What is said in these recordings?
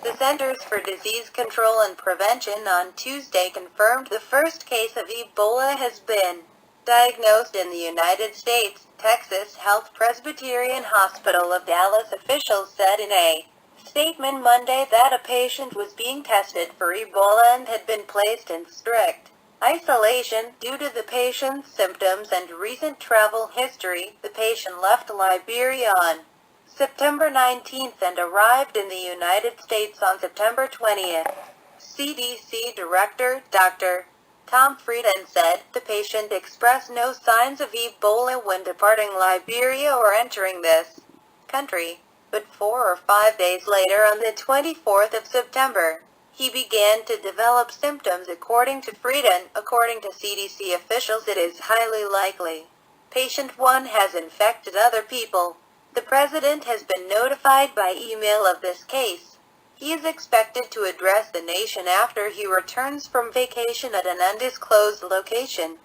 The Centers for Disease Control and Prevention on Tuesday confirmed the first case of Ebola has been diagnosed in the United States. Texas Health Presbyterian Hospital of Dallas officials said in a statement Monday that a patient was being tested for Ebola and had been placed in strict isolation due to the patient's symptoms and recent travel history. The patient left Liberia on September 19th and arrived in the United States on September 20th. CDC Director Dr. Tom Frieden said the patient expressed no signs of Ebola when departing Liberia or entering this country, but 4 or 5 days later on the 24th of September, he began to develop symptoms. According to Frieden, according to CDC officials, it is highly likely patient 1 has infected other people. The president has been notified by email of this case. He is expected to address the nation after he returns from vacation at an undisclosed location.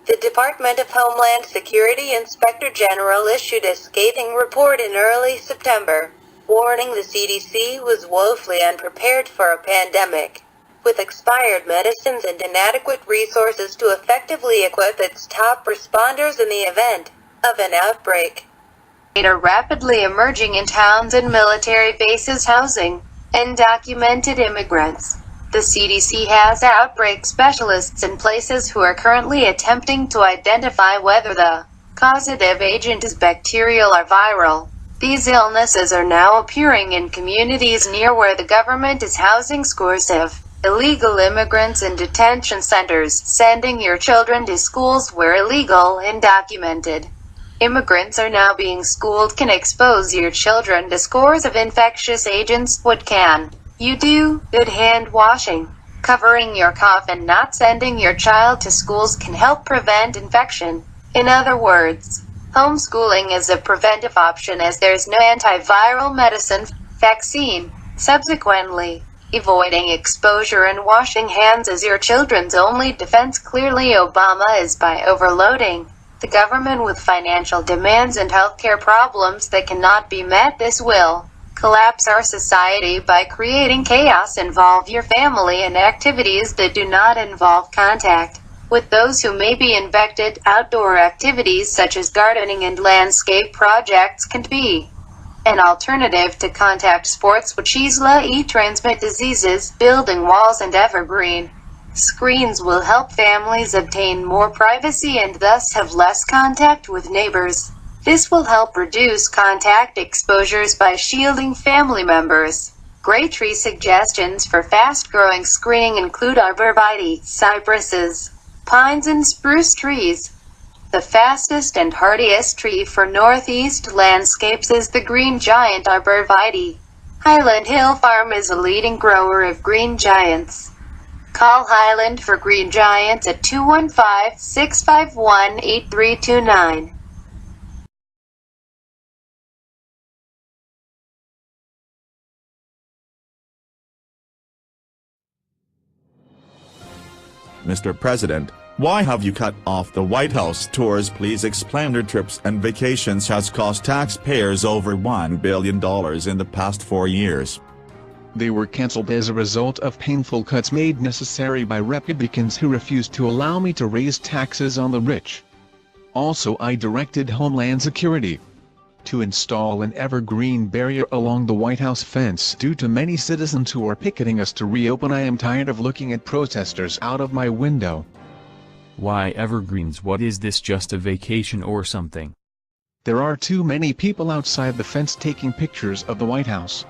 The Department of Homeland Security Inspector General issued a scathing report in early September, warning the CDC was woefully unprepared for a pandemic, with expired medicines and inadequate resources to effectively equip its top responders in the event of an outbreak. Are rapidly emerging in towns and military bases housing undocumented immigrants. The CDC has outbreak specialists in places who are currently attempting to identify whether the causative agent is bacterial or viral. These illnesses are now appearing in communities near where the government is housing scores of illegal immigrants in detention centers. Sending your children to schools where illegal, undocumented immigrants are now being schooled can expose your children to scores of infectious agents. What can you do? Good hand washing, covering your cough, and not sending your child to schools can help prevent infection. In other words, homeschooling is a preventive option as there's no antiviral medicine, vaccine. Subsequently, avoiding exposure and washing hands is your children's only defense. Clearly, Obama is by overloading the government with financial demands and healthcare problems that cannot be met. This will collapse our society by creating chaos. Involve your family in activities that do not involve contact with those who may be infected. Outdoor activities such as gardening and landscape projects can be an alternative to contact sports which easily transmit diseases. Building walls and evergreen screens will help families obtain more privacy and thus have less contact with neighbors. This will help reduce contact exposures by shielding family members. Great tree suggestions for fast-growing screening include arborvitae, cypresses, pines and spruce trees. The fastest and hardiest tree for northeast landscapes is the green giant arborvitae. Highland Hill Farm is a leading grower of green giants. Call Highland for green giants at 215-651-8329. Mr. President, why have you cut off the White House tours? Please explain. Your trips and vacations has cost taxpayers over $1 billion in the past 4 years. They were cancelled as a result of painful cuts made necessary by Republicans who refused to allow me to raise taxes on the rich. Also, I directed Homeland Security to install an evergreen barrier along the White House fence due to many citizens who are picketing us to reopen. I am tired of looking at protesters out of my window. Why evergreens? What is this, just a vacation or something? There are too many people outside the fence taking pictures of the White House.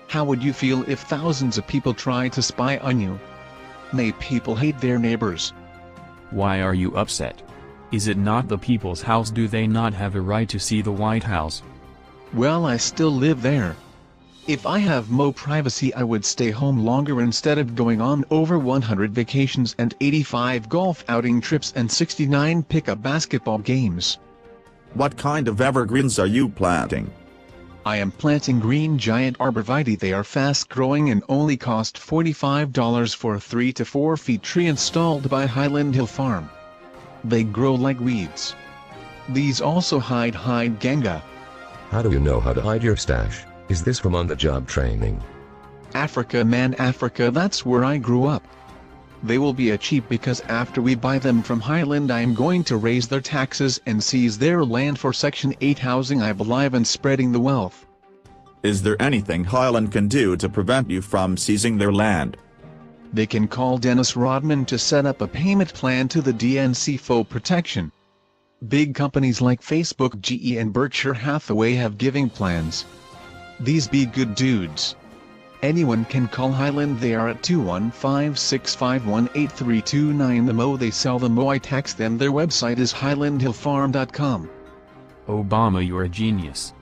How would you feel if thousands of people tried to spy on you? May people hate their neighbors. Why are you upset? Is it not the people's house? Do they not have a right to see the White House? Well, I still live there. If I have more privacy, I would stay home longer instead of going on over 100 vacations and 85 golf outing trips and 69 pickup basketball games. What kind of evergreens are you planting? I am planting green giant arborvitae. They are fast growing and only cost $45 for a 3 to 4 feet tree installed by Highland Hill Farm. They grow like weeds. These also hide Ganga. How do you know how to hide your stash? Is this from on-the-job training? Africa, man, Africa, that's where I grew up. They will be cheap because after we buy them from Highland I am going to raise their taxes and seize their land for Section 8 housing, I believe, and spreading the wealth. Is there anything Highland can do to prevent you from seizing their land? They can call Dennis Rodman to set up a payment plan to the DNC for protection. Big companies like Facebook, GE and Berkshire Hathaway have giving plans. These be good dudes. Anyone can call Highland. They are at 215-651-8329. The mo they sell, the mo I tax them. Their website is highlandhillfarm.com. Obama, you're a genius.